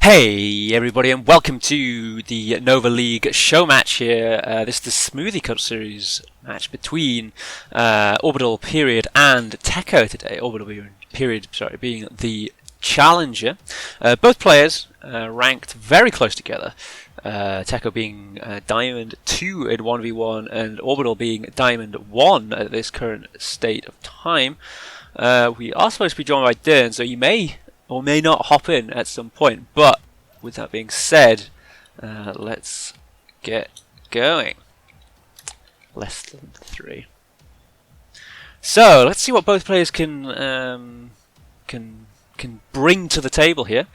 Hey everybody, and welcome to the Nova League show match here. This is the Smoothie Cup Series match between OrbitalPeriod and Techo today. OrbitalPeriod, being the challenger. Both players ranked very close together. Techo being Diamond 2 in 1v1 and Orbital being Diamond 1 at this current state of time. We are supposed to be joined by Dern, so you may or may not hop in at some point, but with that being said, let's get going. Less than 3. So let's see what both players can bring to the table here.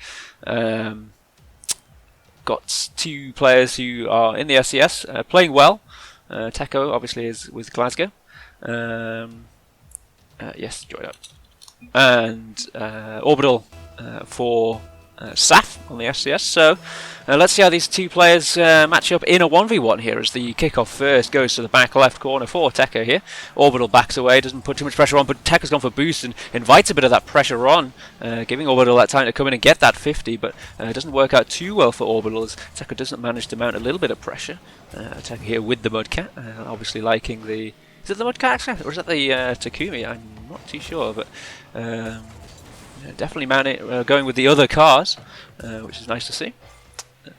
Got two players who are in the SCS playing well. Techo obviously is with Glasgow. Yes, join up. And Orbital for Saf on the FCS. So let's see how these two players match up in a 1v1 here as the kickoff first goes to the back left corner for Techo here. Orbital backs away, doesn't put too much pressure on, but Techo's gone for boost and invites a bit of that pressure on, giving Orbital that time to come in and get that 50, but it doesn't work out too well for Orbital as Techo doesn't manage to mount a little bit of pressure. Techo here with the Mudcat, obviously liking the... Is it the Mudcat actually? Or is that the Takumi? I'm not too sure, but... definitely going with the other cars, which is nice to see.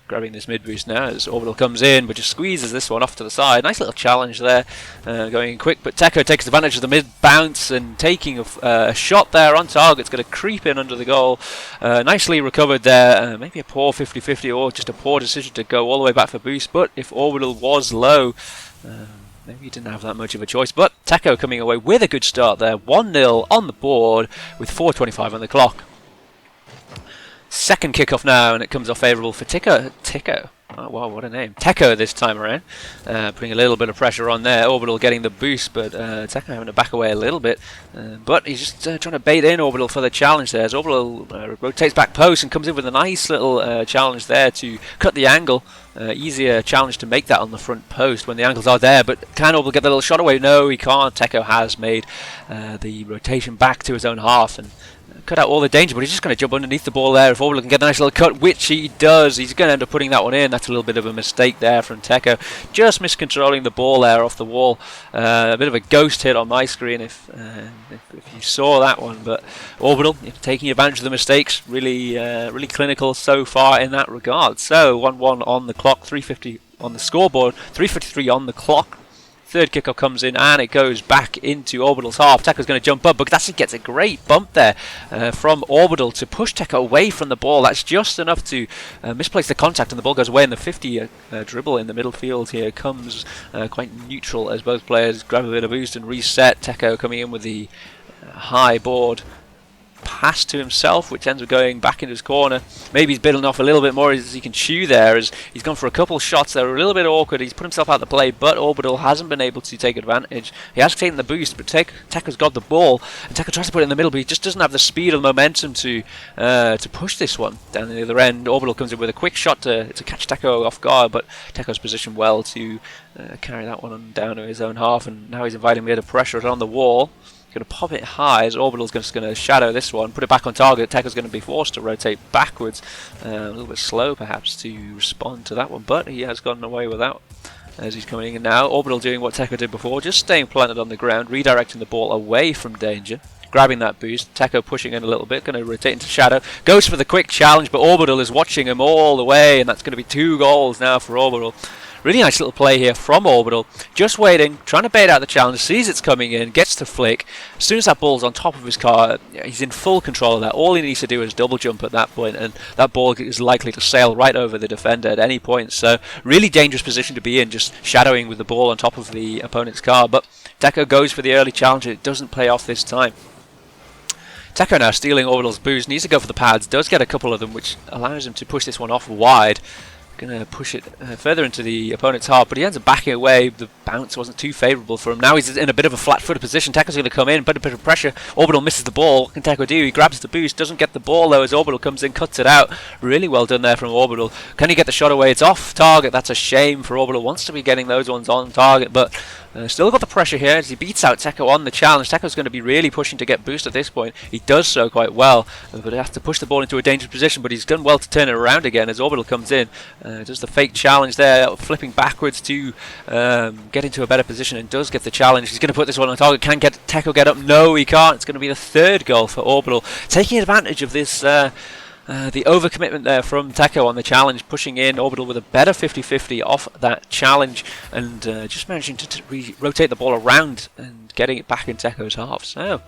Grabbing this mid boost now as Orbital comes in, but just squeezes this one off to the side. Nice little challenge there, going in quick, but Techo takes advantage of the mid bounce and taking a shot there on target. It's going to creep in under the goal. Nicely recovered there. Maybe a poor 50-50 or just a poor decision to go all the way back for boost, but if Orbital was low, maybe he didn't have that much of a choice, but Techo coming away with a good start there. 1-0 on the board with 4:25 on the clock. Second kickoff now, and it comes off favourable for Techo. Oh, wow, what a name. Techo this time around. Putting a little bit of pressure on there. Orbital getting the boost, but Techo having to back away a little bit. But he's just trying to bait in Orbital for the challenge there. As Orbital rotates back post and comes in with a nice little challenge there to cut the angle. Easier challenge to make that on the front post when the angles are there, but can Orbital get the little shot away? No, he can't. Techo has made the rotation back to his own half and cut out all the danger, but he's just going to jump underneath the ball there. If Orbital can get a nice little cut, which he does, he's going to end up putting that one in. That's a little bit of a mistake there from Techo. Just miscontrolling the ball there off the wall. A bit of a ghost hit on my screen if you saw that one, but Orbital taking advantage of the mistakes. Really clinical so far in that regard. So 1-1 on the clock, 3:50 on the scoreboard, 3:53 on the clock. Third kickoff comes in and it goes back into Orbital's half. Techo's going to jump up, but actually gets a great bump there from Orbital to push Techo away from the ball. That's just enough to misplace the contact and the ball goes away, and the 50 dribble in the middle field here comes quite neutral as both players grab a bit of boost and reset. Techo coming in with the high board pass to himself, which ends up going back into his corner. Maybe he's bidding off a little bit more as he can chew there, as he's gone for a couple shots that are a little bit awkward. He's put himself out of the play, but Orbital hasn't been able to take advantage. He has taken the boost, but Techo's got the ball, and Techo tries to put it in the middle, but he just doesn't have the speed or the momentum to push this one down the other end. Orbital comes in with a quick shot to catch Techo off guard, but Techo's positioned well to carry that one on down to his own half, and now he's inviting a bit of pressure on the wall. Going to pop it high as Orbital's just going to shadow this one, put it back on target. Techo's going to be forced to rotate backwards, a little bit slow perhaps to respond to that one, but he has gotten away with that as he's coming in now. Orbital doing what Techo did before, just staying planted on the ground, redirecting the ball away from danger, grabbing that boost. Techo pushing in a little bit, going to rotate into shadow, goes for the quick challenge, but Orbital is watching him all the way, and that's going to be 2 goals now for Orbital. Really nice little play here from Orbital, just waiting, trying to bait out the challenge, sees it's coming in, gets to flick. As soon as that ball's on top of his car, he's in full control of that. All he needs to do is double jump at that point, and that ball is likely to sail right over the defender at any point. So really dangerous position to be in, just shadowing with the ball on top of the opponent's car. But Techo goes for the early challenge, and it doesn't play off this time. Techo now stealing Orbital's boost, needs to go for the pads, does get a couple of them, which allows him to push this one off wide. Going to push it further into the opponent's half, but he ends up backing away. The bounce wasn't too favourable for him. Now he's in a bit of a flat-footed position. Techo's going to come in, put a bit of pressure. Orbital misses the ball. What can Techo do? He grabs the boost, doesn't get the ball though as Orbital comes in, cuts it out. Really well done there from Orbital. Can he get the shot away? It's off target. That's a shame for Orbital. Wants to be getting those ones on target, but Still got the pressure here as he beats out Techo on the challenge. Techo's going to be really pushing to get boost at this point. He does so quite well, but he has to push the ball into a dangerous position, but he's done well to turn it around again as Orbital comes in. Does the fake challenge there, flipping backwards to get into a better position, and does get the challenge. He's going to put this one on target. Can Techo get up? No, he can't. It's going to be the third goal for Orbital, taking advantage of this the overcommitment there from Techo on the challenge, pushing in Orbital with a better 50-50 off that challenge, and just managing to rotate the ball around and getting it back in Techo's half. So,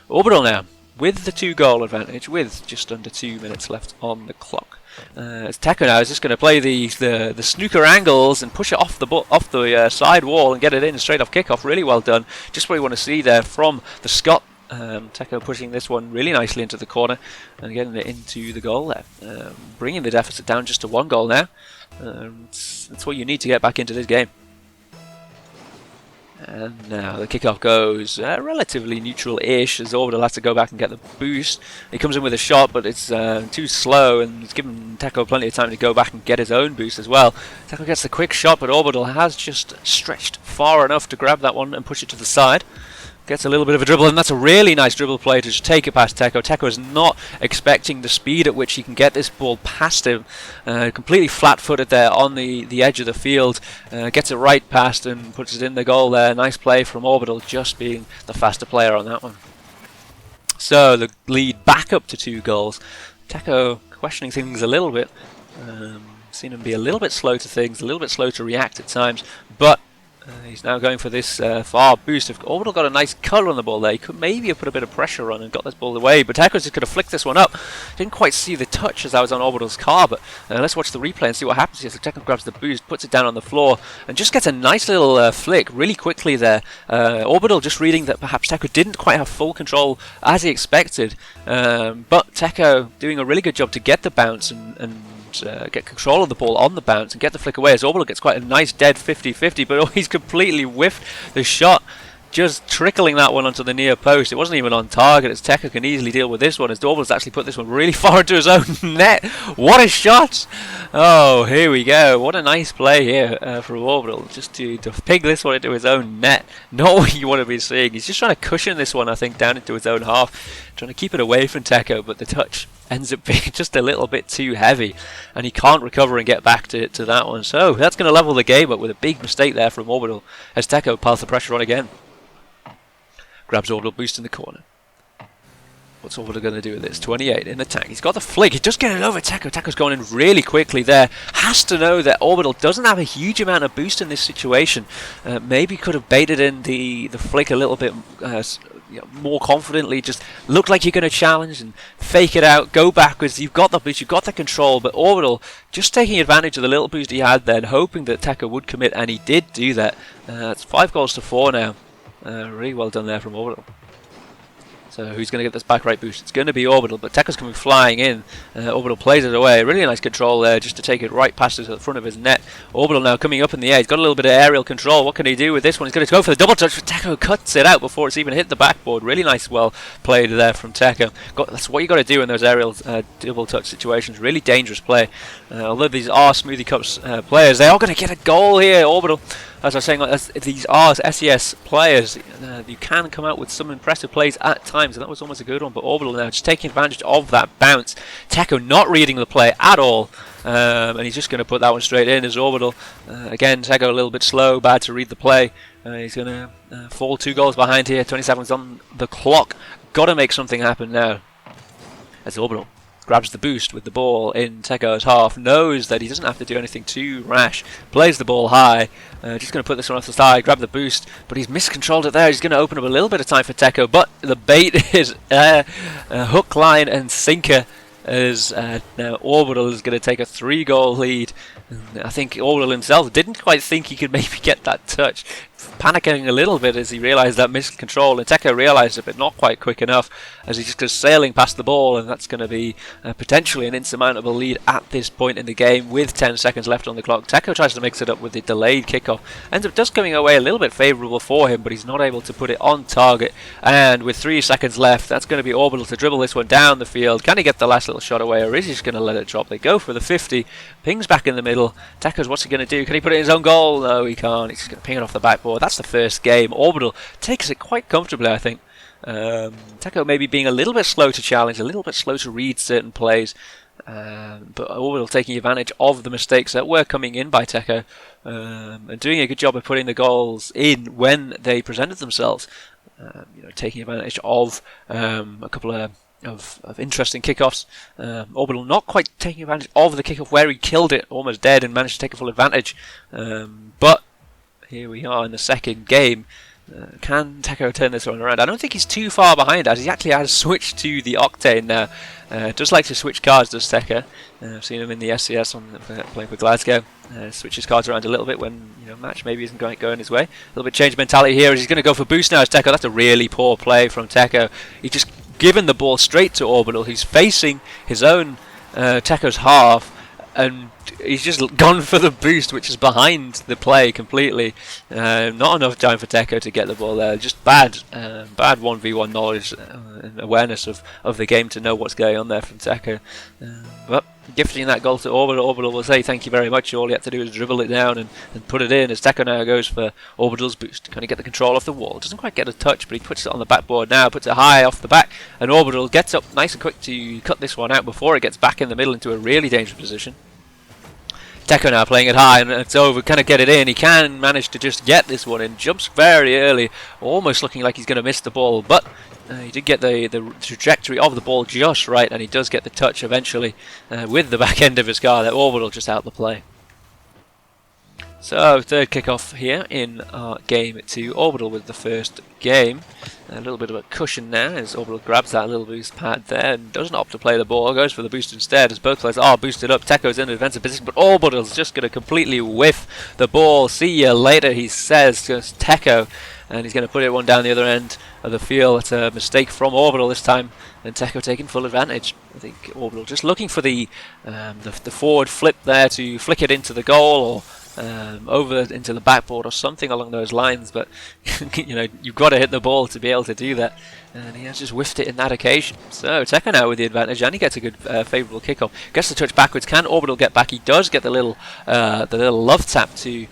Orbital now with the 2-goal advantage, with just under 2 minutes left on the clock. As Techo now is just going to play the snooker angles and push it off the side wall and get it in straight off kickoff. Really well done. Just what we want to see there from the Scot. Techo pushing this one really nicely into the corner and getting it into the goal there, bringing the deficit down just to 1 goal now. That's what you need to get back into this game. And now the kickoff goes relatively neutral-ish as Orbital has to go back and get the boost. He comes in with a shot, but it's too slow, and it's given Techo plenty of time to go back and get his own boost as well. Techo gets the quick shot, but Orbital has just stretched far enough to grab that one and push it to the side. Gets a little bit of a dribble, and that's a really nice dribble play to just take it past Techo. Techo is not expecting the speed at which he can get this ball past him. Completely flat-footed there on the edge of the field. Gets it right past and puts it in the goal there. Nice play from Orbital, just being the faster player on that one. So the lead back up to 2 goals. Techo questioning things a little bit. Seen him be a little bit slow to things, a little bit slow to react at times, but he's now going for this far boost. If Orbital got a nice colour on the ball there, he could maybe have put a bit of pressure on and got this ball away, but Techo's just going to flick this one up. Didn't quite see the touch as I was on Orbital's car, but let's watch the replay and see what happens here. So Techo grabs the boost, puts it down on the floor, and just gets a nice little flick really quickly there. Orbital just reading that perhaps Techo didn't quite have full control as he expected, but Techo doing a really good job to get the bounce and get control of the ball on the bounce and get the flick away as Orbital gets quite a nice dead 50-50, but he's completely whiffed the shot, just trickling that one onto the near post. It wasn't even on target, as Techo can easily deal with this one, as Orbital's actually put this one really far into his own net. What a shot! Oh, here we go. What a nice play here from Orbital, just to pig this one into his own net. Not what you want to be seeing. He's just trying to cushion this one, I think, down into his own half, trying to keep it away from Techo, but the touch ends up being just a little bit too heavy, and he can't recover and get back to that one. So that's going to level the game up with a big mistake there from Orbital as Techo piles the pressure on again. Grabs Orbital boost in the corner. What's Orbital going to do with this? 28 in the tank. He's got the flick. He does get it over Techo. Techo's going in really quickly there. Has to know that Orbital doesn't have a huge amount of boost in this situation. Maybe could have baited in the flick a little bit more confidently. Just look like you're going to challenge and fake it out, go backwards. You've got the boost, you've got the control, but Orbital just taking advantage of the little boost he had then, hoping that Techo would commit, and he did do that. It's 5 goals to 4 now. Really well done there from Orbital. So who's going to get this back right boost? It's going to be Orbital, but Techo's coming flying in. Orbital plays it away. Really nice control there, just to take it right past the front of his net. Orbital now coming up in the air. He's got a little bit of aerial control. What can he do with this one? He's going to go for the double touch, but Techo cuts it out before it's even hit the backboard. Really nice, well played there from Techo. That's what you got to do in those aerial double touch situations. Really dangerous play. Although these are Smoothie Cups players, they are going to get a goal here. Orbital, as I was saying, these are SES players. You can come out with some impressive plays at times, and that was almost a good one, but Orbital now just taking advantage of that bounce. Techo not reading the play at all, and he's just going to put that one straight in as Orbital. Again, Techo a little bit slow, bad to read the play. He's going to fall 2 goals behind here, 20 seconds on the clock. Got to make something happen now as Orbital grabs the boost with the ball in Techo's half, knows that he doesn't have to do anything too rash, plays the ball high, just going to put this one off the side, grab the boost, but he's miscontrolled it there. He's going to open up a little bit of time for Techo, but the bait is hook, line and sinker, as now Orbital is going to take a 3-goal lead. And I think Orbital himself didn't quite think he could maybe get that touch, panicking a little bit as he realised that miscontrol, and Techo realised it, but not quite quick enough, as he just goes sailing past the ball, and that's going to be potentially an insurmountable lead at this point in the game with 10 seconds left on the clock. Techo tries to mix it up with the delayed kickoff, ends up just coming away a little bit favourable for him, but he's not able to put it on target, and with 3 seconds left, that's going to be Orbital to dribble this one down the field. Can he get the last little shot away, or is he just going to let it drop? They go for the 50, pings back in the middle. Techo's, what's he going to do? Can he put it in his own goal? No, he can't. He's just going to ping it off the backboard. score. That's the first game. Orbital takes it quite comfortably, I think. Techo maybe being a little bit slow to challenge, a little bit slow to read certain plays, but Orbital taking advantage of the mistakes that were coming in by Techo, and doing a good job of putting the goals in when they presented themselves. Taking advantage of a couple of interesting kickoffs. Orbital not quite taking advantage of the kickoff where he killed it, almost dead, and managed to take a full advantage. But here we are in the second game. Can Techo turn this one around? I don't think he's too far behind, as he actually has switched to the Octane now. Does like to switch cards, does Techo. I've seen him in the SCS playing for Glasgow. Switches cards around a little bit when match maybe isn't going his way. A little bit change mentality here as he's going to go for boost now as Techo. That's a really poor play from Techo. He's just given the ball straight to Orbital. He's facing his own Techo's half, and he's just gone for the boost, which is behind the play completely. Not enough time for Techo to get the ball there. Just bad 1v1 knowledge and awareness of the game to know what's going on there from Techo. But gifting that goal to Orbital, Orbital will say thank you very much. All you have to do is dribble it down and put it in, as Techo now goes for Orbital's boost. Can he get the control off the wall? Doesn't quite get a touch, but he puts it on the backboard now, puts it high off the back, and Orbital gets up nice and quick to cut this one out before it gets back in the middle into a really dangerous position. Techo now playing it high, and it's over. Can it get it in? He can manage to just get this one in. Jumps very early, almost looking like he's going to miss the ball, but he did get the trajectory of the ball just right, and he does get the touch eventually with the back end of his car. That Orbital just out the play. So, third kickoff here in game 2. Orbital with the first game. A little bit of a cushion now as Orbital grabs that little boost pad there and doesn't opt to play the ball, goes for the boost instead as both players are boosted up. Techo's in a defensive position, but Orbital's just going to completely whiff the ball. See you later, he says to Techo, and he's going to put it one down the other end of the field. It's a mistake from Orbital this time, and Techo taking full advantage. I think Orbital just looking for the forward flip there to flick it into the goal, or over into the backboard or something along those lines, but you've got to hit the ball to be able to do that, and he has just whiffed it in that occasion. So Techo now with the advantage, and he gets a good favourable kickoff. Gets the touch backwards. Can Orbital get back? He does get the little love tap to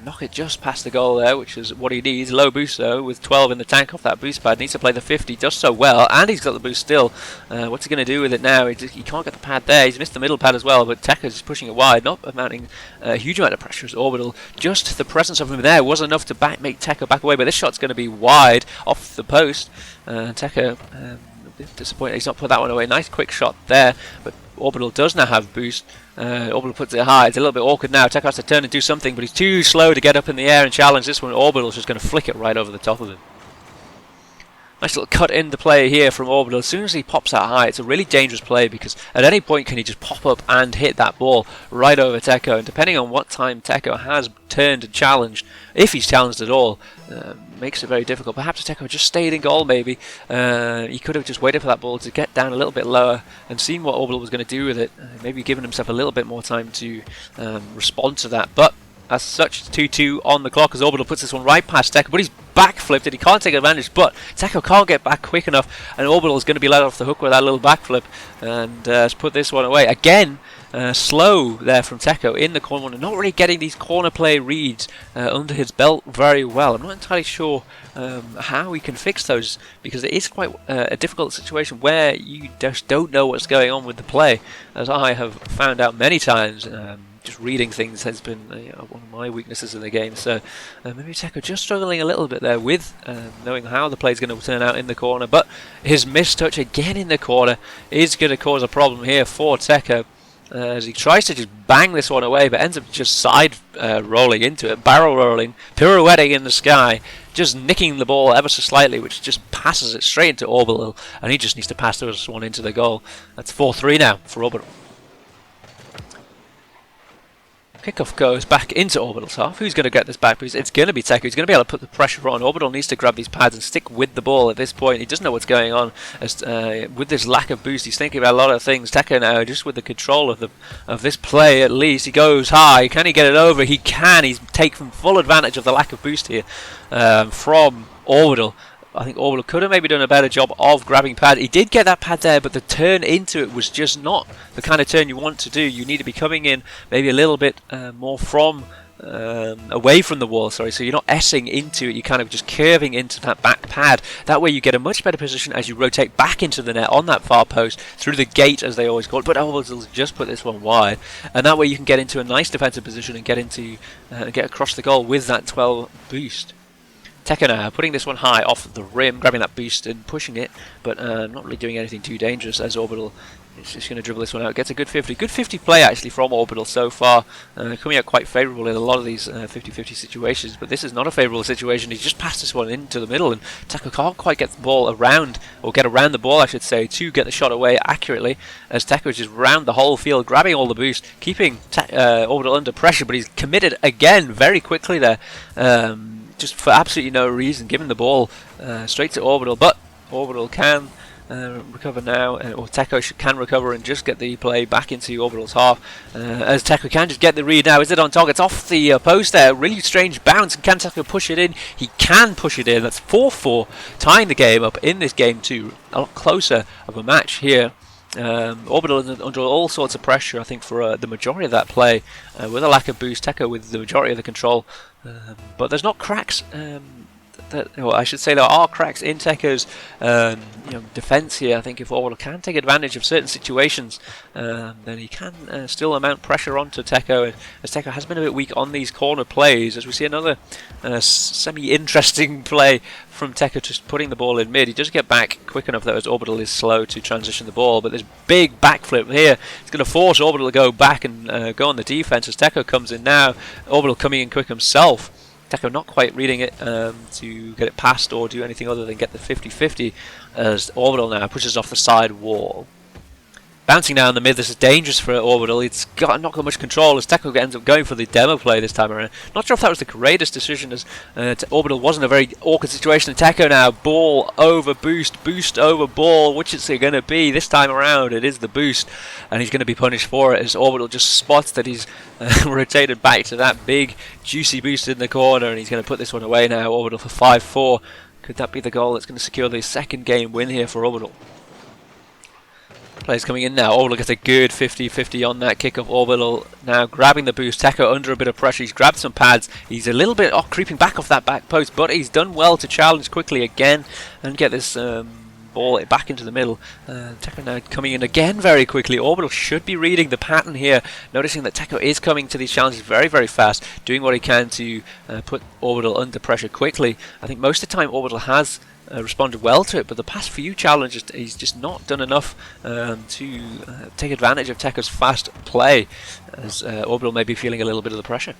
knock it just past the goal there, which is what he needs. Low boost though, with 12 in the tank off that boost pad. Needs to play the 50. Does so well, and he's got the boost still. What's he going to do with it now? He can't get the pad there. He's missed the middle pad as well, but Techo's just pushing it wide, not amounting a huge amount of pressure as Orbital. Just the presence of him there was enough to make Techo back away, but this shot's going to be wide off the post. Techo disappointed he's not put that one away. Nice quick shot there, but Orbital does now have boost. Orbital puts it high. It's a little bit awkward now. Techo has to turn and do something, but he's too slow to get up in the air and challenge this one. Orbital's just going to flick it right over the top of him. Nice little cut into play here from Orbital. As soon as he pops that high, it's a really dangerous play, because at any point can he just pop up and hit that ball right over Techo. And depending on what time Techo has turned and challenged, if he's challenged at all, makes it very difficult. Perhaps Techo just stayed in goal maybe. He could have just waited for that ball to get down a little bit lower and seen what Orbital was going to do with it. Maybe given himself a little bit more time to respond to that. But as such, 2-2 on the clock as Orbital puts this one right past Techo, but he's backflipped it. He can't take advantage, but Techo can't get back quick enough, and Orbital is going to be let off the hook with that little backflip, and has put this one away. Again, slow there from Techo in the corner, not really getting these corner play reads under his belt very well. I'm not entirely sure how we can fix those, because it is quite a difficult situation where you just don't know what's going on with the play, as I have found out many times. Just reading things has been one of my weaknesses in the game, so maybe Techo just struggling a little bit there with knowing how the play is going to turn out in the corner, but his missed touch again in the corner is going to cause a problem here for Techo, as he tries to just bang this one away, but ends up just side rolling into it, barrel rolling, pirouetting in the sky, just nicking the ball ever so slightly, which just passes it straight into Orbital, and he just needs to pass this one into the goal. That's 4-3 now for Orbital. Kickoff goes back into Orbital's half. Who's going to get this back boost? It's going to be Techo. He's going to be able to put the pressure on. Orbital needs to grab these pads and stick with the ball at this point. He doesn't know what's going on. As, with this lack of boost, he's thinking about a lot of things. Techo now, just with the control of this play at least, he goes high. Can he get it over? He can. He's taken full advantage of the lack of boost here from Orbital. I think Orbital could have maybe done a better job of grabbing pad. He did get that pad there, but the turn into it was just not the kind of turn you want to do. You need to be coming in maybe a little bit more from away from the wall, sorry, so you're not S-ing into it, you're kind of just curving into that back pad. That way you get a much better position as you rotate back into the net on that far post, through the gate as they always call it, but Orbital's just put this one wide, and that way you can get into a nice defensive position and get into get across the goal with that 12 boost. Techo now putting this one high off the rim, grabbing that boost and pushing it, but not really doing anything too dangerous as Orbital is just going to dribble this one out. Gets a good 50. Good 50 play actually from Orbital so far, coming out quite favourable in a lot of these 50-50 situations, but this is not a favourable situation. He's just passed this one into the middle and Techo can't quite get the ball around, or get around the ball I should say, to get the shot away accurately, as Techo is just round the whole field, grabbing all the boost, keeping Orbital under pressure, but he's committed again very quickly there. Just for absolutely no reason, giving the ball straight to Orbital, but Orbital can recover now, or Techo can recover and just get the play back into Orbital's half, as Techo can just get the read now. Is it on target? It's off the post there, really strange bounce, and can Techo push it in? He can push it in. That's 4-4, tying the game up in this game 2. A lot closer of a match here. Orbital is under all sorts of pressure, I think, for the majority of that play, with a lack of boost. Techo with the majority of the control, but there's not cracks. Well, I should say there are cracks in Techo's defence here. I think if Orbital can take advantage of certain situations, then he can still mount pressure onto Techo, as Techo has been a bit weak on these corner plays, as we see another semi-interesting play from Techo, just putting the ball in mid. He does get back quick enough though, as Orbital is slow to transition the ball, but this big backflip here, it's going to force Orbital to go back and go on the defense as Techo comes in now. Orbital coming in quick himself. Techo not quite reading it to get it past or do anything other than get the 50-50, as Orbital now pushes off the side wall. Bouncing down the mid, this is dangerous for Orbital. It's not got much control, as Techo ends up going for the demo play this time around. Not sure if that was the greatest decision, as Orbital wasn't a very awkward situation. And Techo now, ball over boost, boost over ball. Which is it going to be this time around? It is the boost, and he's going to be punished for it, as Orbital just spots that he's rotated back to that big juicy boost in the corner, and he's going to put this one away now. Orbital for 5-4. Could that be the goal that's going to secure the second game win here for Orbital? Players coming in now. Orbital gets a good 50-50 on that kick of Orbital. Now grabbing the boost. Techo under a bit of pressure. He's grabbed some pads. He's a little bit creeping back off that back post, but he's done well to challenge quickly again and get this ball back into the middle. Techo now coming in again very quickly. Orbital should be reading the pattern here, noticing that Techo is coming to these challenges very, very fast, doing what he can to put Orbital under pressure quickly. I think most of the time Orbital has responded well to it, but the past few challenges he's just not done enough to take advantage of Techo's fast play, as Orbital may be feeling a little bit of the pressure.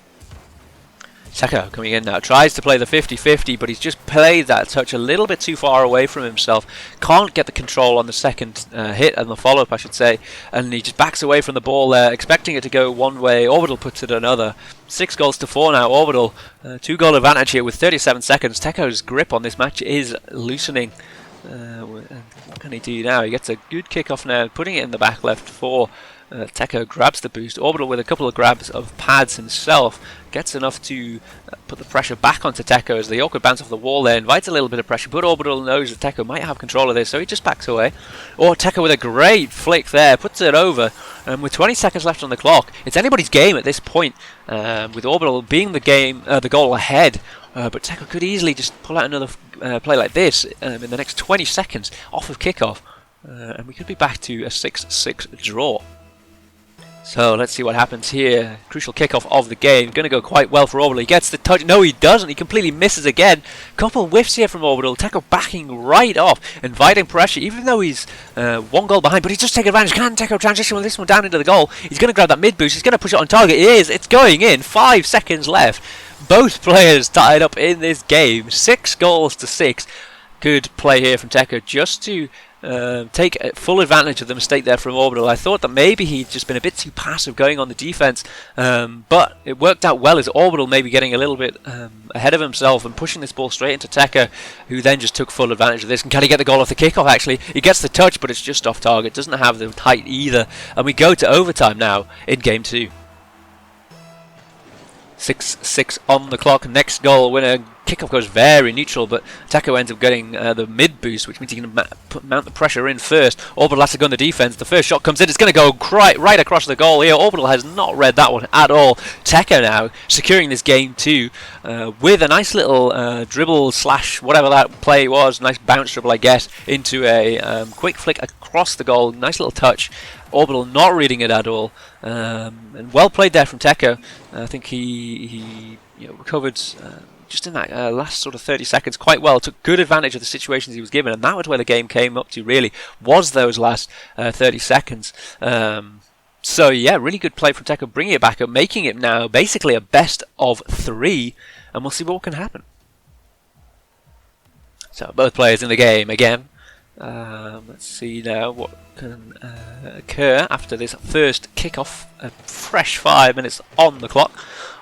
Techo coming in now, tries to play the 50-50, but he's just played that touch a little bit too far away from himself. Can't get the control on the second hit, and the follow-up I should say, and he just backs away from the ball there, expecting it to go one way. Orbital puts it another. 6-4 now. Orbital 2-goal advantage here with 37 seconds. Techo's grip on this match is loosening. What can he do now? He gets a good kick-off now, putting it in the back left for Techo, grabs the boost. Orbital with a couple of grabs of pads himself gets enough to put the pressure back onto Techo, as the awkward bounce off the wall there invites a little bit of pressure, but Orbital knows that Techo might have control of this, so he just backs away. Or Techo with a great flick there, puts it over, and with 20 seconds left on the clock, it's anybody's game at this point, with Orbital being the goal ahead. But Techo could easily just pull out another play like this in the next 20 seconds off of kickoff, and we could be back to a 6-6 draw. So let's see what happens here. Crucial kickoff of the game. Going to go quite well for Orbital. He gets the touch. No, he doesn't. He completely misses again. Couple whiffs here from Orbital. Techo backing right off, inviting pressure, even though he's 1 goal behind. But he's just taking advantage. Can Techo transition with this one down into the goal? He's going to grab that mid boost. He's going to push it on target. It is. It's going in. 5 seconds left. Both players tied up in this game. 6-6. Good play here from Techo, just to take full advantage of the mistake there from Orbital. I thought that maybe he'd just been a bit too passive going on the defense, but it worked out well, as Orbital maybe getting a little bit ahead of himself and pushing this ball straight into Techo, who then just took full advantage of this. And can he get the goal off the kickoff? Actually, he gets the touch, but it's just off target. Doesn't have the height either, and we go to overtime now in game 2. 6-6 on the clock. Next goal winner. Kickoff goes very neutral, but Techo ends up getting the mid boost, which means he can mount the pressure in first. Orbital has to go on the defense. The first shot comes in. It's going to go right across the goal here. Orbital has not read that one at all. Techo now securing this game too with a nice little dribble slash whatever that play was. Nice bounce dribble, I guess, into a quick flick across the goal. Nice little touch. Orbital not reading it at all, and well played there from Techo. I think he recovered just in that last sort of 30 seconds quite well. Took good advantage of the situations he was given, and that was where the game came up to. Really, was those last 30 seconds. So yeah, really good play from Techo, bringing it back up, making it now basically a best of 3, and we'll see what can happen. So both players in the game again. Let's see now what can occur after this first kickoff. A fresh 5 minutes on the clock.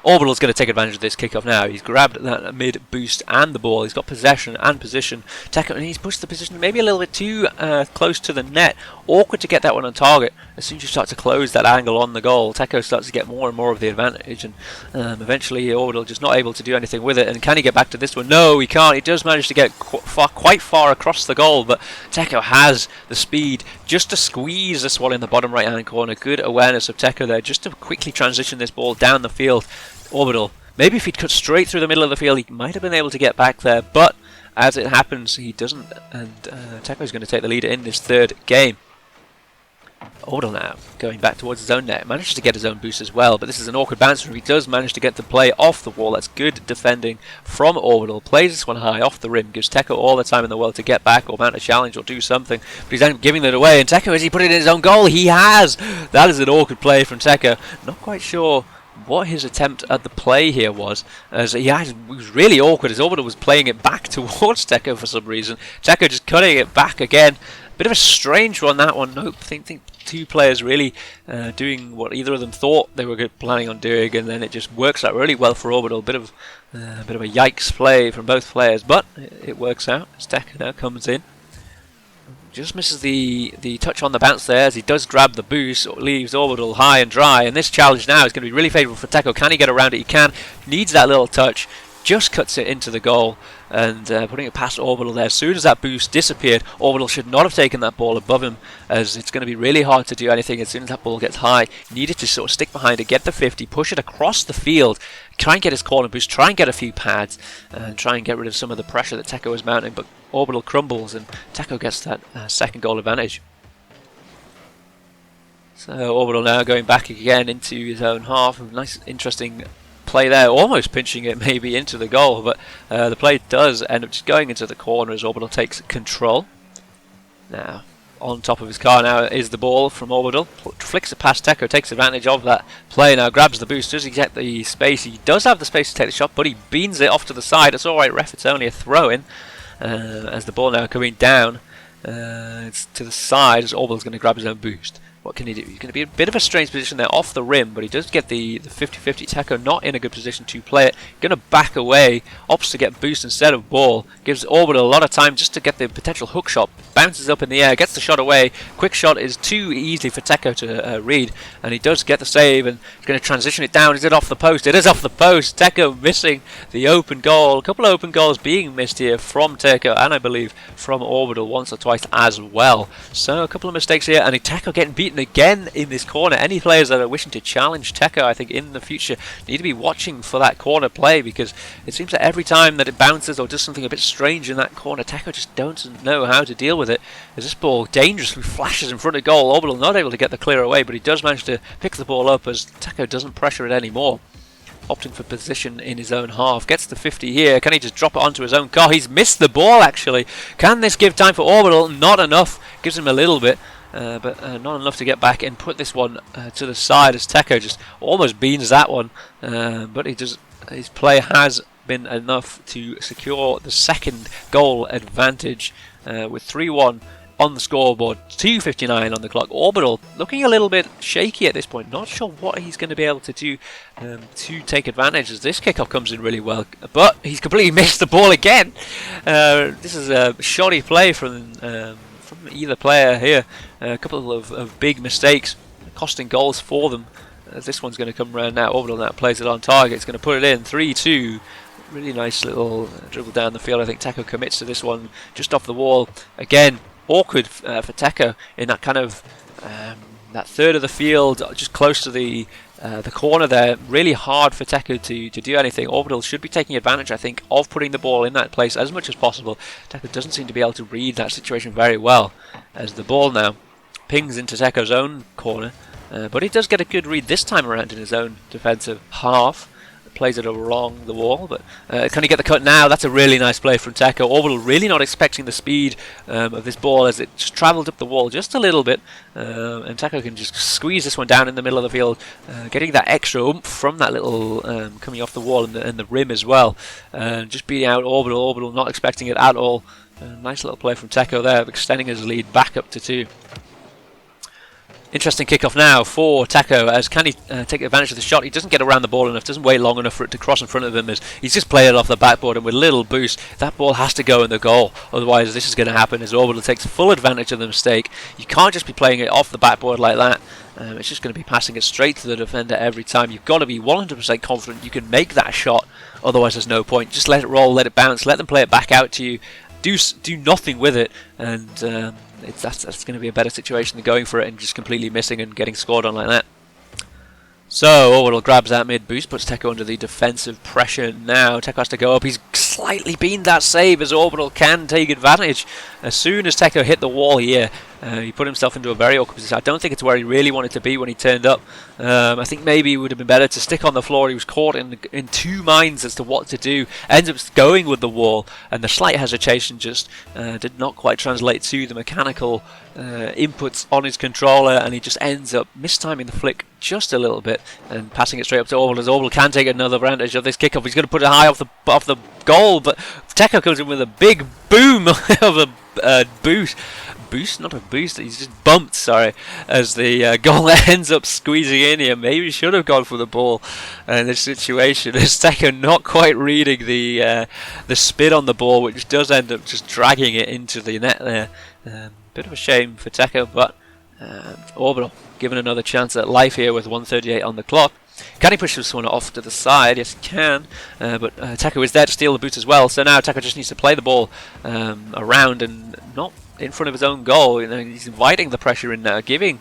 Orbital's going to take advantage of this kickoff now. He's grabbed that mid boost and the ball. He's got possession and position. Techo, and he's pushed the position maybe a little bit too close to the net. Awkward to get that one on target. As soon as you start to close that angle on the goal, Techo starts to get more and more of the advantage, and eventually Orbital just not able to do anything with it. And can he get back to this one? No, he can't. He does manage to get quite far across the goal, but Techo has the speed just to squeeze this one in the bottom right hand corner. Good awareness of Techo there, just to quickly transition this ball down the field. Orbital, maybe if he'd cut straight through the middle of the field, he might have been able to get back there, but as it happens, he doesn't, and Techo's going to take the lead in this third game. Orbital now going back towards his own net, manages to get his own boost as well, but this is an awkward bouncer. He does manage to get the play off the wall. That's good defending from Orbital. Plays this one high off the rim, gives Techo all the time in the world to get back or mount a challenge or do something, but he's then giving it away. And Techo, has he put it in his own goal? He has. That is an awkward play from Techo. Not quite sure what his attempt at the play here was, as it was really awkward as Orbital was playing it back towards Techo for some reason. Techo just cutting it back again. Bit of a strange one, that one. Nope, think two players really doing what either of them thought they were planning on doing, and then it just works out really well for Orbital. Bit of a yikes play from both players, but it works out as Techo now comes in. Just misses the touch on the bounce there, as he does grab the boost, leaves Orbital high and dry, and this challenge now is going to be really favourable for Techo. Can he get around it? He can. Needs that little touch. Just cuts it into the goal, and putting it past Orbital there. As soon as that boost disappeared, Orbital should not have taken that ball above him, as it's going to be really hard to do anything as soon as that ball gets high. Needed to sort of stick behind it, get the 50, push it across the field, try and get his corner boost, try and get a few pads, and try and get rid of some of the pressure that Techo is mounting, but Orbital crumbles, and Techo gets that second goal advantage. So Orbital now going back again into his own half. Nice, interesting play there, almost pinching it maybe into the goal, but the play does end up just going into the corner as Orbital takes control. Now, on top of his car now is the ball from Orbital. Flicks it past Techo, takes advantage of that play now, grabs the boost. Does he get the space? He does have the space to take the shot, but he beans it off to the side. It's alright, ref, it's only a throw-in. As the ball now coming down, it's to the side as Orbital's going to grab his own boost. What can he do? He's going to be in a bit of a strange position there off the rim, but he does get the 50-50. Techo not in a good position to play it. Going to back away, opts to get boost instead of ball. Gives Orbital a lot of time just to get the potential hook shot. Bounces up in the air, gets the shot away. Quick shot is too easy for Techo to read, and he does get the save, and he's going to transition it down. Is it off the post? It is off the post. Techo missing the open goal. A couple of open goals being missed here from Techo, and I believe from Orbital once or twice as well. So a couple of mistakes here, and Techo getting beaten again in this corner. Any players that are wishing to challenge Techo, I think, in the future need to be watching for that corner play, because it seems that every time that it bounces or does something a bit strange in that corner, Techo just don't know how to deal with it, as this ball dangerously flashes in front of goal. Orbital not able to get the clear away, but he does manage to pick the ball up as Techo doesn't pressure it anymore. Opting for position in his own half. Gets the 50 here. Can he just drop it onto his own car? He's missed the ball, actually. Can this give time for Orbital? Not enough. Gives him a little bit, but not enough to get back and put this one to the side, as Techo just almost beans that one. But his play has been enough to secure the second goal advantage with 3-1 on the scoreboard, 2:59 on the clock. Orbital looking a little bit shaky at this point, not sure what he's going to be able to do to take advantage, as this kickoff comes in really well, but he's completely missed the ball again. This is a shoddy play from either player here. A couple of big mistakes costing goals for them. as this one's going to come around now. Orbital now plays it on target. It's going to put it in 3-2. Really nice little dribble down the field. I think Techo commits to this one just off the wall. Again, awkward for Techo in that kind of that third of the field, just close to the corner there. Really hard for Techo to do anything. Orbital should be taking advantage, I think, of putting the ball in that place as much as possible. Techo doesn't seem to be able to read that situation very well, as the ball now pings into Techo's own corner. But he does get a good read this time around in his own defensive half. Plays it along the wall, but can he get the cut now? That's a really nice play from Techo. Orbital really not expecting the speed of this ball as it just travelled up the wall just a little bit, and Techo can just squeeze this one down in the middle of the field, getting that extra oomph from that little coming off the wall and the rim as well, just beating out Orbital. Orbital not expecting it at all. Nice little play from Techo there, extending his lead back up to 2. Interesting kickoff now for Techo, as can he take advantage of the shot? He doesn't get around the ball enough, doesn't wait long enough for it to cross in front of him, as he's just played it off the backboard, and with a little boost, that ball has to go in the goal. Otherwise, this is going to happen as Orbital takes full advantage of the mistake. You can't just be playing it off the backboard like that. It's just going to be passing it straight to the defender every time. You've got to be 100% confident you can make that shot, otherwise there's no point. Just let it roll, let it bounce, let them play it back out to you. Do nothing with it, and that's going to be a better situation than going for it and just completely missing and getting scored on like that. So Orbital grabs that mid boost, puts Techo under the defensive pressure now. Techo has to go up. He's slightly beamed that save as Orbital can take advantage. As soon as Techo hit the wall here, he put himself into a very awkward position. I don't think it's where he really wanted to be when he turned up. I think maybe it would have been better to stick on the floor. He was caught in two minds as to what to do. Ends up going with the wall, and the slight hesitation just did not quite translate to the mechanical inputs on his controller, and he just ends up mistiming the flick just a little bit and passing it straight up to Orbital, as Orbital can take another advantage of this kickoff. He's going to put it high off the goal, but Techo comes in with a big boom of a boost. Not a boost, he's just bumped, sorry, as the goal ends up squeezing in here. Maybe he should have gone for the ball in this situation. As Techo not quite reading the spin on the ball, which does end up just dragging it into the net there. Bit of a shame for Techo, but Orbital given another chance at life here with 1:38 on the clock. Can he push this one off to the side? Yes, he can. But Techo is there to steal the boot as well. So now Techo just needs to play the ball around and not in front of his own goal. You know, he's inviting the pressure in now, giving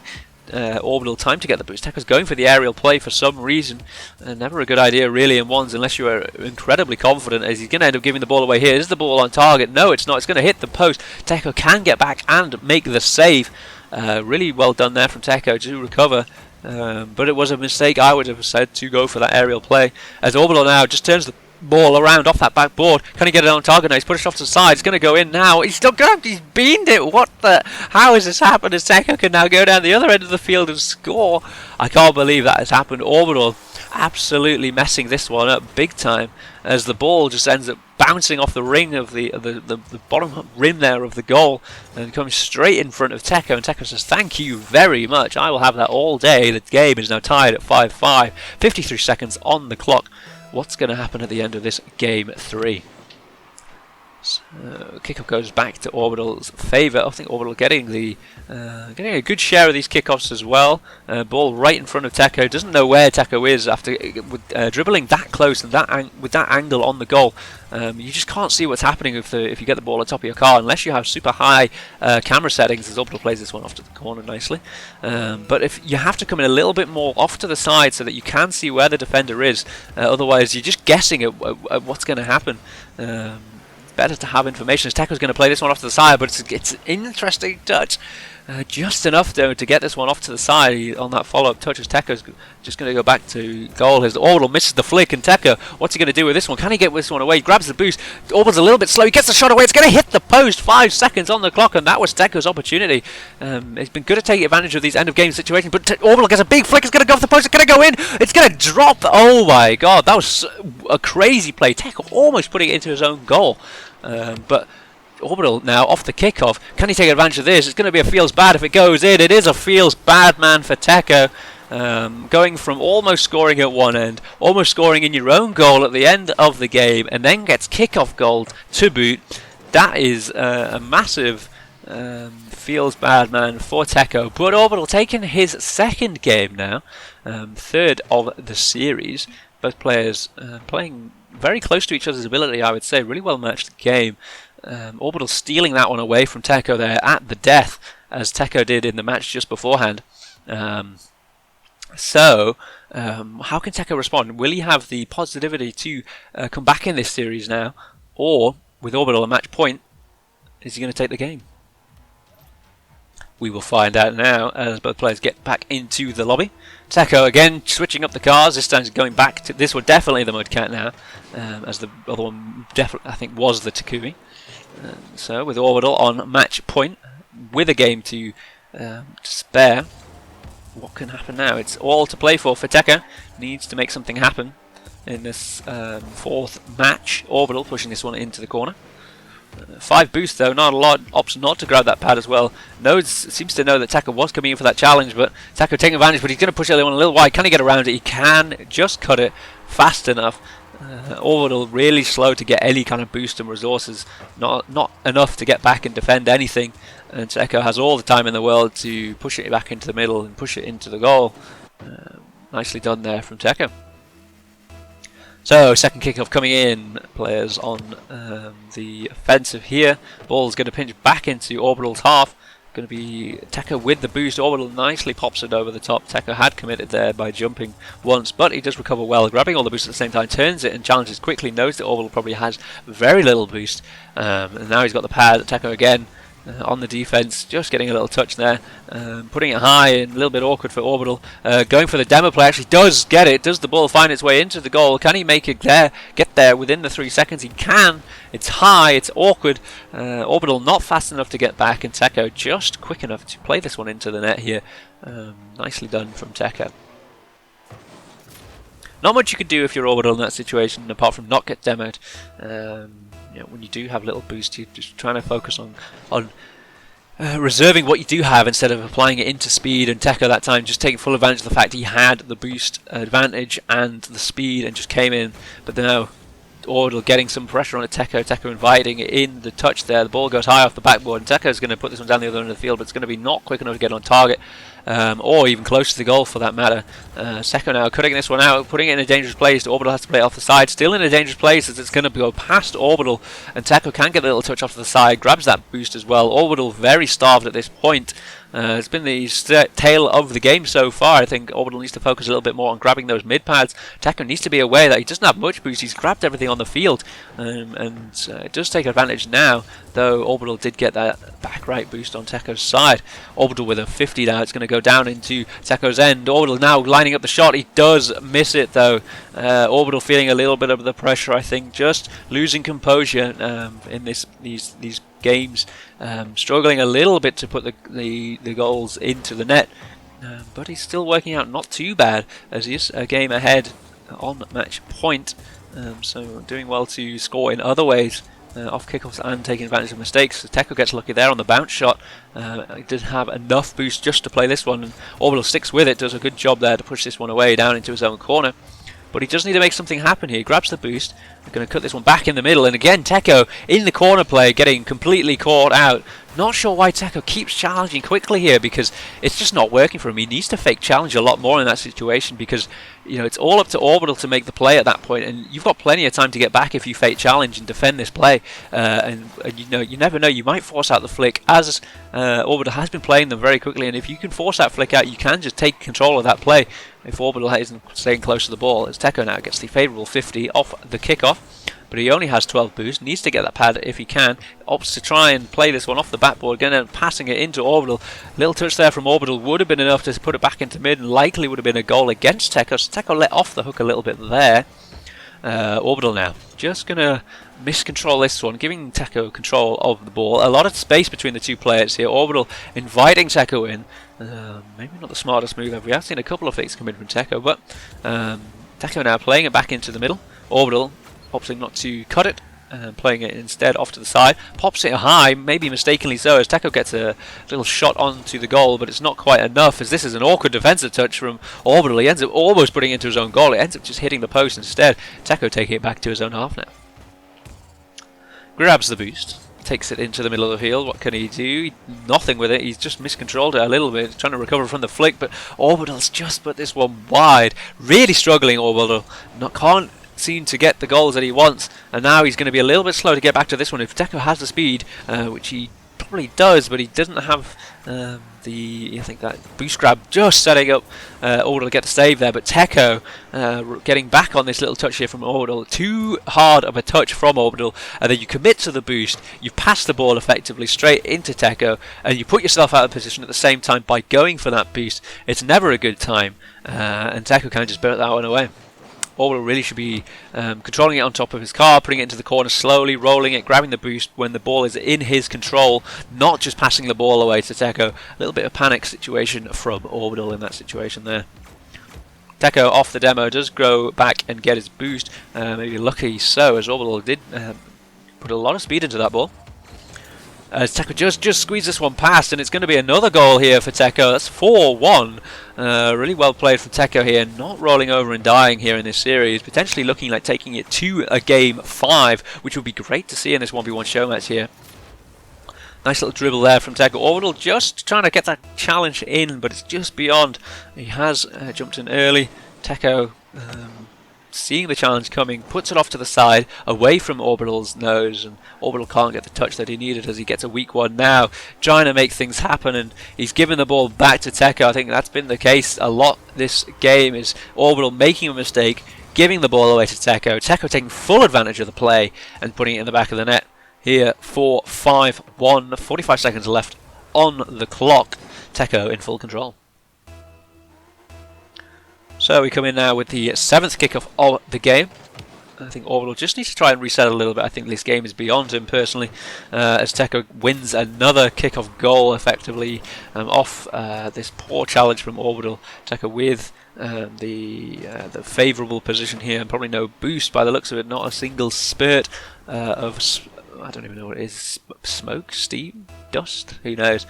Orbital time to get the boost. Techo's going for the aerial play for some reason. Never a good idea really in ones unless you are incredibly confident, as he's going to end up giving the ball away here. Is the ball on target? No, it's not. It's going to hit the post. Techo can get back and make the save. Really well done there from Techo to recover. But it was a mistake, I would have said, to go for that aerial play, as Orbital now just turns the ball around off that backboard. Can he get it on target now? He's pushed off to the side. It's going to go in now. He's still going. He's beamed it. What the? How has this happened? As Techo can now go down the other end of the field and score. I can't believe that has happened. Orbital absolutely messing this one up big time, as the ball just ends up bouncing off the ring of the bottom rim there of the goal and comes straight in front of Techo, and Techo says thank you very much, I will have that all day. The game is now tied at 5-5, 53 seconds on the clock. What's going to happen at the end of this game 3? So, kickoff goes back to Orbital's favour. I think Orbital getting a good share of these kickoffs as well. Ball right in front of Techo. Doesn't know where Techo is after dribbling that close and with that angle on the goal. You just can't see what's happening if you get the ball on top of your car, unless you have super high camera settings. As Orbital plays this one off to the corner nicely. But if you have to come in a little bit more off to the side so that you can see where the defender is. Otherwise, you're just guessing at what's going to happen. Better to have information, as Techo's going to play this one off to the side, but it's an interesting touch. Just enough though to get this one off to the side on that follow-up touch, as Techo's just going to go back to goal. His Orbital misses the flick, and Techo, what's he going to do with this one? Can he get this one away? He grabs the boost. Orbital's a little bit slow. He gets the shot away. It's going to hit the post. 5 seconds on the clock, and that was Techo's opportunity. He's been good at taking advantage of these end-of-game situations, but Orbital gets a big flick. It's going to go off the post. It's going to go in. It's going to drop. Oh my god, that was a crazy play. Techo almost putting it into his own goal. But Orbital now off the kickoff. Can he take advantage of this? It's going to be a feels bad if it goes in. It is a feels bad, man, for Techo. Going from almost scoring at one end, almost scoring in your own goal at the end of the game, and then gets kickoff goal to boot. That is a massive feels bad, man, for Techo. But Orbital taking his second game now. third of the series. Both players playing very close to each other's ability, I would say. Really well matched game. Orbital stealing that one away from Techo there at the death, as Techo did in the match just beforehand. So, how can Techo respond? Will he have the positivity to come back in this series now? Or, with Orbital a match point, is he going to take the game? We will find out now as both players get back into the lobby. Techo again switching up the cars. This time he's going back to this one, definitely the Mudcat now, as the other one definitely I think was the Takumi. So with Orbital on match point with a game to spare, what can happen now? It's all to play for Techo. Needs to make something happen in this fourth match. Orbital pushing this one into the corner. 5 boosts though, not a lot option not to grab that pad as well. Nodes seems to know that Techo was coming in for that challenge, but Techo taking advantage, but he's going to push the other one a little wide. Can he get around it? He can just cut it fast enough. Orbital really slow to get any kind of boost and resources, not enough to get back and defend anything, and Techo has all the time in the world to push it back into the middle and push it into the goal. Nicely done there from Techo. So, second kickoff coming in, players on the offensive here. Ball's going to pinch back into Orbital's half. Going to be Techo with the boost. Orbital nicely pops it over the top. Techo had committed there by jumping once, but he does recover well, grabbing all the boost at the same time, turns it and challenges quickly, knows that Orbital probably has very little boost. And now he's got the pad. Techo again on the defense, just getting a little touch there, putting it high and a little bit awkward for Orbital. Going for the demo play, actually does get it. Does the ball find its way into the goal? Can he make it there? Get there within the 3 seconds? He can. It's high, it's awkward. Orbital not fast enough to get back, and Techo just quick enough to play this one into the net here. Nicely done from Techo. Not much you could do if you're Orbital in that situation, apart from not get demoed. You know, when you do have little boost, you're just trying to focus on reserving what you do have instead of applying it into speed. And Techo that time just taking full advantage of the fact he had the boost advantage and the speed and just came in. But now Orbital getting some pressure on it. Techo inviting it in the touch there. The ball goes high off the backboard, and Techo's going to put this one down the other end of the field, but it's going to be not quick enough to get on target. Or even close to the goal for that matter. Techo now cutting this one out, putting it in a dangerous place. Orbital has to play it off the side, still in a dangerous place as it's going to go past Orbital, and Techo can get a little touch off to the side, grabs that boost as well. Orbital very starved at this point. It's been the tail of the game so far. I think Orbital needs to focus a little bit more on grabbing those mid pads. Techo needs to be aware that he doesn't have much boost. He's grabbed everything on the field, and it does take advantage now, though Orbital did get that back right boost on Techo's side. Orbital with a 50 now. It's going to go down into Techo's end. Orbital now lining up the shot. He does miss it though. Orbital feeling a little bit of the pressure, I think, just losing composure in these games, struggling a little bit to put the goals into the net, but he's still working out not too bad as he is a game ahead on match point, so doing well to score in other ways, off kickoffs and taking advantage of mistakes. Techo gets lucky there on the bounce shot. He did have enough boost just to play this one, and Orbital sticks with it, does a good job there to push this one away down into his own corner. But he does need to make something happen here. He grabs the boost. We're going to cut this one back in the middle. And again, Techo in the corner play, getting completely caught out. Not sure why Techo keeps challenging quickly here, because it's just not working for him. He needs to fake challenge a lot more in that situation, because you know it's all up to Orbital to make the play at that point, and you've got plenty of time to get back if you fake challenge and defend this play. And you know, you never know, you might force out the flick, as Orbital has been playing them very quickly, and if you can force that flick out, you can just take control of that play if Orbital isn't staying close to the ball. As Techo now gets the favourable 50 off the kickoff, but he only has 12 boost, needs to get that pad if he can, opts to try and play this one off the backboard, again passing it into Orbital. Little touch there from Orbital would have been enough to put it back into mid, and likely would have been a goal against Techo, so Techo let off the hook a little bit there. Orbital now just going to miscontrol this one, giving Techo control of the ball. A lot of space between the two players here. Orbital inviting Techo in. Maybe not the smartest move ever. We have seen a couple of fakes come in from Techo, but Techo now playing it back into the middle. Orbital opting not to cut it, playing it instead off to the side. Pops it high, maybe mistakenly so, as Techo gets a little shot onto the goal, but it's not quite enough, as this is an awkward defensive touch from Orbital. He ends up almost putting it into his own goal. It ends up just hitting the post instead. Techo taking it back to his own half now. Grabs the boost. takes it into the middle of the field. What can he do? Nothing with it. He's just miscontrolled it a little bit, trying to recover from the flick, but Orbital's just put this one wide. Really struggling, Orbital. Can't seem to get the goals that he wants, and now he's going to be a little bit slow to get back to this one. If Techo has the speed, which he probably does, but he doesn't have I think that boost grab just setting up Orbital to get the save there, but Techo getting back on this little touch here from Orbital. Too hard of a touch from Orbital, and then you commit to the boost, you pass the ball effectively straight into Techo, and you put yourself out of position at the same time by going for that boost. It's never a good time, and Techo kind of just burnt that one away. Orbital really should be controlling it on top of his car, putting it into the corner slowly, rolling it, grabbing the boost when the ball is in his control, not just passing the ball away to Techo. A little bit of panic situation from Orbital in that situation there. Techo off the demo does go back and get his boost, maybe lucky so, as Orbital did put a lot of speed into that ball. As Techo just squeezed this one past, and it's going to be another goal here for Techo. That's 4-1. Really well played from Techo here, not rolling over and dying here in this series. Potentially looking like taking it to a game 5, which would be great to see in this 1v1 show match here. Nice little dribble there from Techo. Orbital just trying to get that challenge in, but it's just beyond. He has jumped in early. Techo seeing the challenge coming, puts it off to the side, away from Orbital's nose, and Orbital can't get the touch that he needed as he gets a weak one now, trying to make things happen, and he's given the ball back to Techo. I think that's been the case a lot this game, is Orbital making a mistake, giving the ball away to Techo, Techo taking full advantage of the play and putting it in the back of the net. Here, 4-5-1, 45 seconds left on the clock. Techo in full control. So we come in now with the 7th kickoff of the game. I think Orbital just needs to try and reset a little bit. I think this game is beyond him personally, as Techo wins another kickoff goal effectively off this poor challenge from Orbital. Techo with the favourable position here, and probably no boost by the looks of it. Not a single spurt of I don't even know what it is. Smoke? Steam? Dust? Who knows?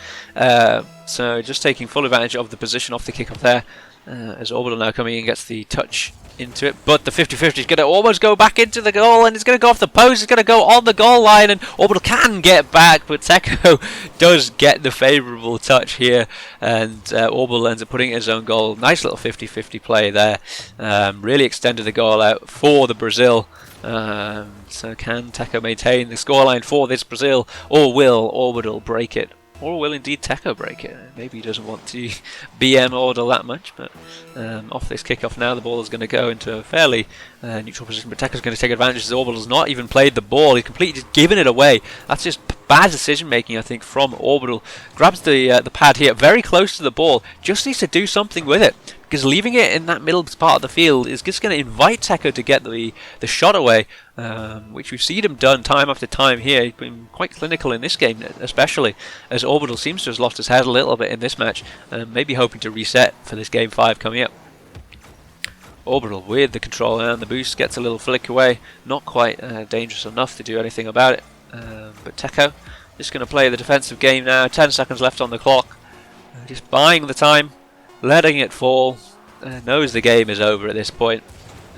So just taking full advantage of the position off the kickoff there. As Orbital now coming in gets the touch into it, but the 50-50 is going to almost go back into the goal, and it's going to go off the post, it's going to go on the goal line, and Orbital can get back, but Techo does get the favourable touch here, and Orbital ends up putting in his own goal. Nice little 50-50 play there, really extended the goal out for the Brazil. So can Techo maintain the scoreline for this Brazil, or will Orbital break it? Or will indeed Techo break it? Maybe he doesn't want to BM Orbital that much, but off this kickoff now, the ball is going to go into a fairly neutral position, but Techo's going to take advantage as Orbital's not even played the ball. He's completely just given it away. That's just bad decision making, I think, from Orbital. Grabs the pad here, very close to the ball, just needs to do something with it, because leaving it in that middle part of the field is just going to invite Techo to get the shot away, which we've seen him done time after time here. He's been quite clinical in this game, especially as Orbital seems to have lost his head a little bit in this match, maybe hoping to reset for this game 5 coming up. Orbital with the control and the boost, gets a little flick away, not quite dangerous enough to do anything about it, but Techo just going to play the defensive game now. 10 seconds left on the clock, just buying the time, letting it fall, knows the game is over at this point.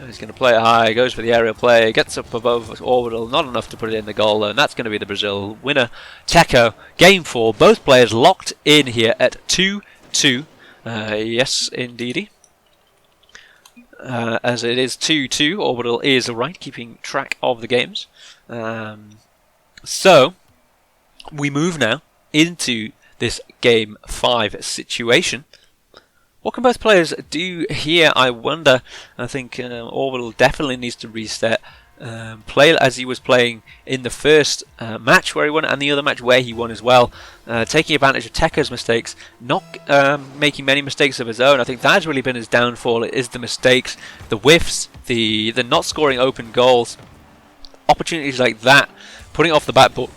He's going to play it high, goes for the aerial play, gets up above Orbital, not enough to put it in the goal though, and that's going to be the Brazil winner. Techo, game 4, both players locked in here at 2-2. Yes, indeedy. As it is 2-2, Orbital is right, keeping track of the games. So, we move now into this game 5 situation. What can both players do here, I wonder? I think Orbital definitely needs to reset, play as he was playing in the first match where he won, and the other match where he won as well, taking advantage of Techo's mistakes, not making many mistakes of his own. I think that's really been his downfall. It is the mistakes, the whiffs, the not scoring open goals, opportunities like that, putting it off the backboard.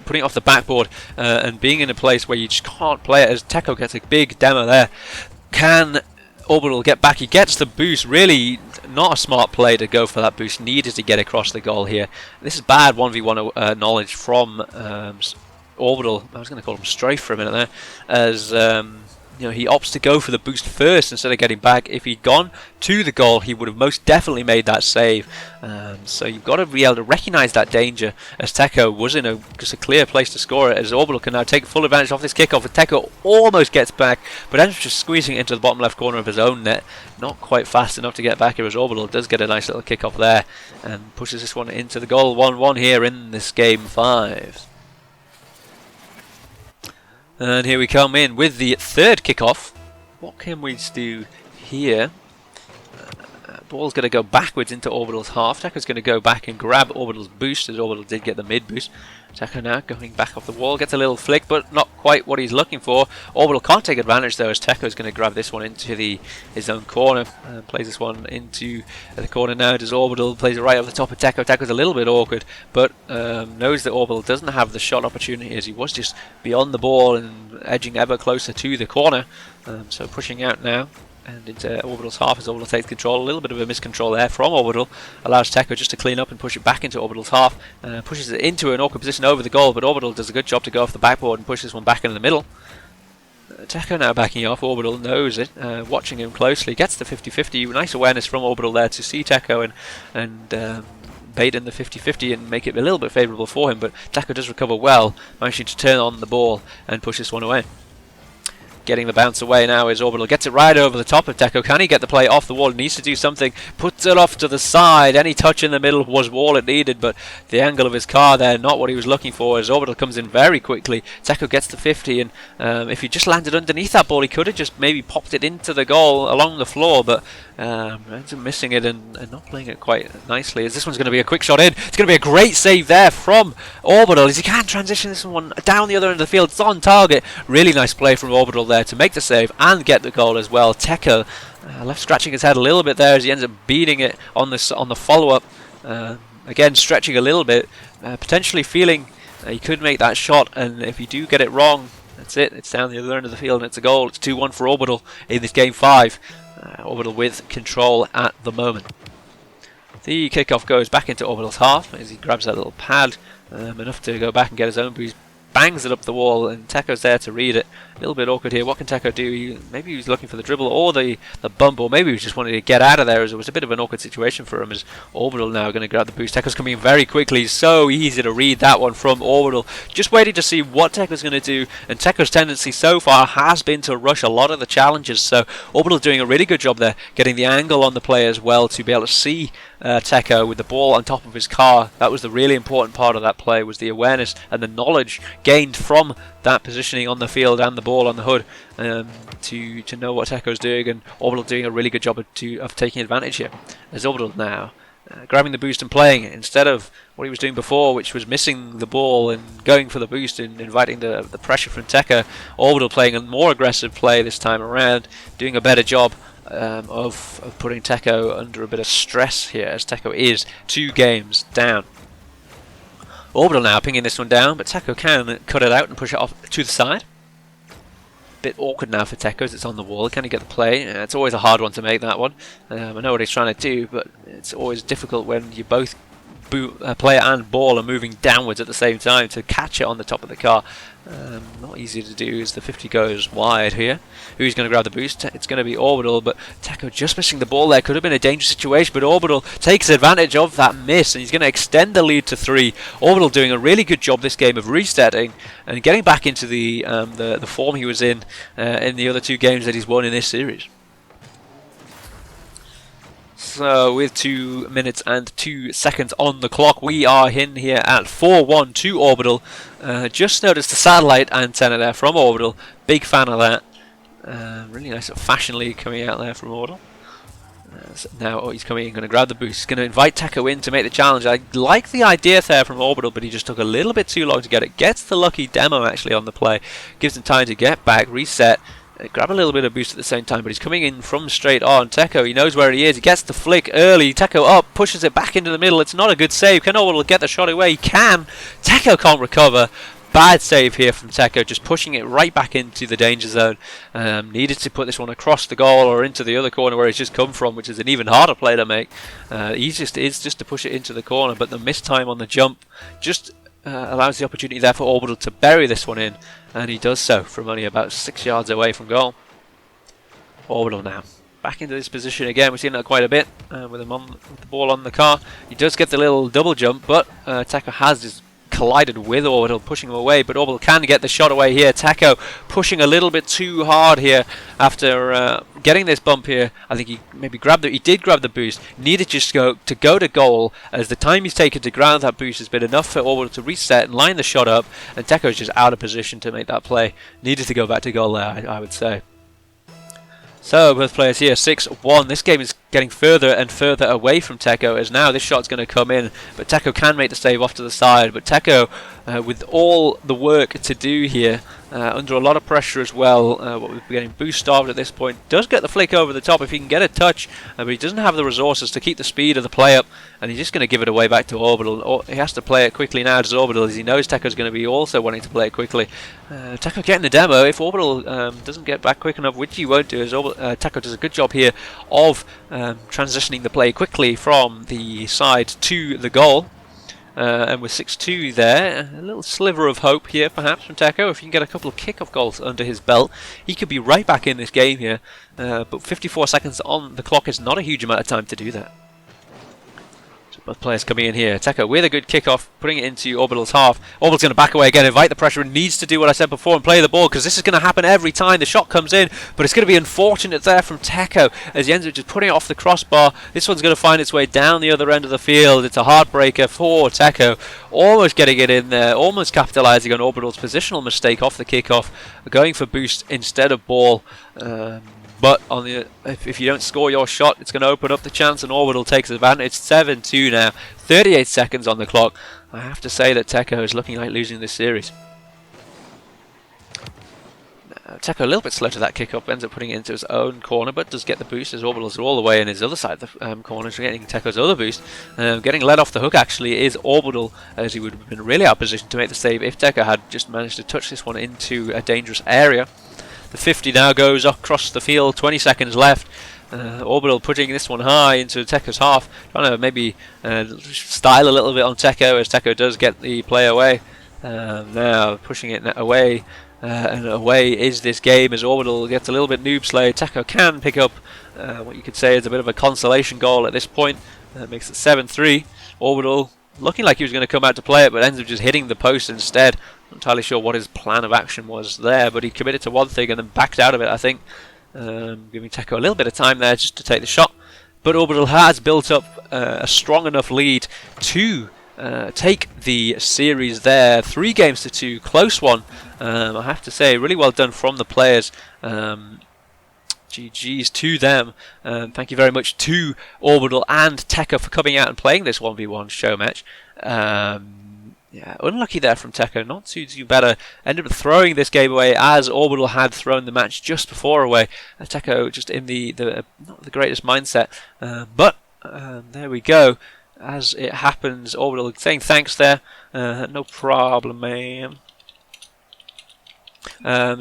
Putting it off the backboard and being in a place where you just can't play it, as Techo gets a big demo there. Can Orbital get back? He gets the boost. Really not a smart play to go for that boost. Needed to get across the goal here. This is bad 1v1 knowledge from Orbital. I was going to call him Strafe for a minute there, as he opts to go for the boost first instead of getting back. If he'd gone to the goal, he would have most definitely made that save. So you've got to be able to recognise that danger, as Techo was in just a clear place to score it, as Orbital can now take full advantage of this kickoff. And Techo almost gets back, but ends up just squeezing it into the bottom left corner of his own net. Not quite fast enough to get back here, as Orbital does get a nice little kickoff there and pushes this one into the goal. 1-1 here in this game 5. And here we come in with the third kickoff. What can we do here? Ball's going to go backwards into Orbital's half. Techo's going to go back and grab Orbital's boost, as Orbital did get the mid boost. Techo now going back off the wall, gets a little flick, but not quite what he's looking for. Orbital can't take advantage though, as Techo's going to grab this one into his own corner. Plays this one into the corner now. Does Orbital, plays it right over the top of Techo. Techo's a little bit awkward, but knows that Orbital doesn't have the shot opportunity, as he was just beyond the ball and edging ever closer to the corner. So pushing out now and into Orbital's half as Orbital takes control. A little bit of a miscontrol there from Orbital. Allows Techo just to clean up and push it back into Orbital's half. Pushes it into an awkward position over the goal, but Orbital does a good job to go off the backboard and push this one back into the middle. Techo now backing off. Orbital knows it, watching him closely. Gets the 50-50. Nice awareness from Orbital there to see Techo and bait in the 50-50 and make it a little bit favourable for him, but Techo does recover well, managing to turn on the ball and push this one away. Getting the bounce away now is Orbital. Gets it right over the top of Techo. Can he get the play off the wall? Needs to do something. Puts it off to the side. Any touch in the middle was all it needed, but the angle of his car there, not what he was looking for, as Orbital comes in very quickly. Techo gets the 50, and if he just landed underneath that ball, he could have just maybe popped it into the goal along the floor, but ends up missing it and not playing it quite nicely, as this one's going to be a quick shot in. It's going to be a great save there from Orbital, as he can transition this one down the other end of the field. It's on target. Really nice play from Orbital there to make the save and get the goal as well. Techo left scratching his head a little bit there as he ends up beating it on the follow-up. Again, stretching a little bit, potentially feeling he could make that shot, and if you do get it wrong, that's it. It's down the other end of the field and it's a goal. It's 2-1 for Orbital in this game 5. Orbital with control at the moment. The kickoff goes back into Orbital's half as he grabs that little pad, enough to go back and get his own boost. Bangs it up the wall, and Techo's there to read it. A little bit awkward here. What can Techo do? Maybe he was looking for the dribble or the bump, or maybe he was just wanting to get out of there, as it was a bit of an awkward situation for him, as Orbital now going to grab the boost. Techo's coming in very quickly. So easy to read that one from Orbital. Just waiting to see what Techo's going to do, and Techo's tendency so far has been to rush a lot of the challenges. So Orbital doing a really good job there, getting the angle on the play as well to be able to see Techo with the ball on top of his car. That was the really important part of that play, was the awareness and the knowledge gained from that positioning on the field and the ball on the hood, to know what Techo's doing, and Orbital doing a really good job of taking advantage here. As Orbital now grabbing the boost and playing it instead of what he was doing before, which was missing the ball and going for the boost and inviting the pressure from Techo. Orbital playing a more aggressive play this time around, doing a better job of putting Techo under a bit of stress here, as Techo is 2 games down. Orbital now pinging this one down, but Techo can cut it out and push it off to the side. Bit awkward now for Techo as it's on the wall. Can he get the play? It's always a hard one to make, that one. I know what he's trying to do, but it's always difficult when you both player and ball are moving downwards at the same time to catch it on the top of the car. Not easy to do as the 50 goes wide here. Who's going to grab the boost? It's going to be Orbital, but Techo just missing the ball there. Could have been a dangerous situation, but Orbital takes advantage of that miss, and he's going to extend the lead to 3. Orbital doing a really good job this game of resetting and getting back into the form he was in the other 2 games that he's won in this series. So with 2 minutes and 2 seconds on the clock, we are in here at 4-1 to Orbital. Just noticed the satellite antenna there from Orbital. Big fan of that. Really nice fashion league coming out there from Orbital. So now he's coming in, going to grab the boost. He's going to invite Techo in to make the challenge. I like the idea there from Orbital, but he just took a little bit too long to get it. Gets the lucky demo actually on the play. Gives him time to get back, reset. Grab a little bit of boost at the same time, but he's coming in from straight on. Techo, he knows where he is. He gets the flick early. Techo up, pushes it back into the middle. It's not a good save. Can Orbital get the shot away? He can. Techo can't recover. Bad save here from Techo, just pushing it right back into the danger zone. Needed to put this one across the goal or into the other corner where he's just come from, which is an even harder play to make. Easiest is just to push it into the corner, but the missed time on the jump just allows the opportunity there for Orbital to bury this one in, and he does so from only about 6 yards away from goal. Orbital now back into this position again. We've seen that quite a bit with him with the ball on the car. He does get the little double jump, but Techo has just collided with Orbital, pushing him away, but Orbital can get the shot away here. Techo pushing a little bit too hard here after getting this bump here. I think he maybe he did grab the boost, needed just to go to goal, as the time he's taken to grab that boost has been enough for Orbital to reset and line the shot up, and Techo's just out of position to make that play. Needed to go back to goal there, I would say. So both players here, 6-1. This game is getting further and further away from Techo, as now this shot's going to come in, but Techo can make the save off to the side. But Techo, with all the work to do here, under a lot of pressure as well, what we're getting boost starved at this point, does get the flick over the top if he can get a touch, but he doesn't have the resources to keep the speed of the play up, and he's just going to give it away back to Orbital. He has to play it quickly now to Orbital, as he knows Techo's going to be also wanting to play it quickly. Techo getting the demo. If Orbital doesn't get back quick enough, which he won't do, as Techo does a good job here of transitioning the play quickly from the side to the goal. And with 6-2 there, a little sliver of hope here perhaps from Techo. If he can get a couple of kick-off goals under his belt, he could be right back in this game here. But 54 seconds on the clock is not a huge amount of time to do that. So both players coming in here. Techo with a good kick-off, putting it into Orbital's half. Orbital's going to back away again, invite the pressure, and needs to do what I said before and play the ball, because this is going to happen every time the shot comes in. But it's going to be unfortunate there from Techo, as he ends up just putting it off the crossbar. This one's going to find its way down the other end of the field. It's a heartbreaker for Techo, almost getting it in there, almost capitalising on Orbital's positional mistake off the kickoff, going for boost instead of ball. But on the if you don't score your shot, it's going to open up the chance, and Orbital takes advantage. 7-2 now, 38 seconds on the clock. I have to say that Techo is looking like losing this series. Techo a little bit slow to that kick up, ends up putting it into his own corner, but does get the boost as Orbital's all the way in his other side of the corner, so getting Techo's other boost. Getting led off the hook actually is Orbital, as he would have been really out of position to make the save if Techo had just managed to touch this one into a dangerous area. The 50 now goes across the field, 20 seconds left. Orbital putting this one high into Techo's half, trying to maybe style a little bit on Techo, as Techo does get the play away. Now pushing it away, and away is this game, as Orbital gets a little bit noob slayed. Techo can pick up what you could say is a bit of a consolation goal at this point. Makes it 7-3. Orbital looking like he was going to come out to play it, but ends up just hitting the post instead. Not entirely sure what his plan of action was there, but he committed to one thing and then backed out of it, I think. Giving Techo a little bit of time there just to take the shot. But Orbital has built up a strong enough lead to take the series there. 3-2, close one. I have to say, really well done from the players. GG's to them. Thank you very much to Orbital and Techo for coming out and playing this 1v1 show match. Yeah, unlucky there from Techo, not too better. Ended up throwing this game away, as Orbital had thrown the match just before away. Techo just in the not the greatest mindset, but there we go. As it happens, Orbital saying thanks there. No problem, man.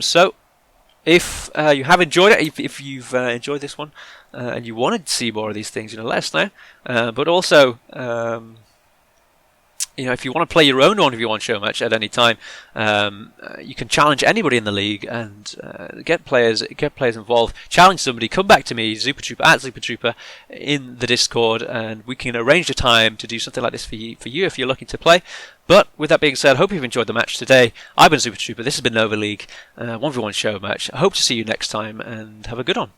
So, if you have enjoyed it, if you've enjoyed this one, and you wanted to see more of these things, let us know. But also, if you want to play your own 1v1 show match at any time, you can challenge anybody in the league and get players involved. Challenge somebody, come back to me, Zupertrooper at Zupertrooper in the Discord, and we can arrange a time to do something like this for you if you're looking to play. But with that being said, I hope you've enjoyed the match today. I've been Zupertrooper, this has been Nova League 1v1 show match. I hope to see you next time, and have a good one.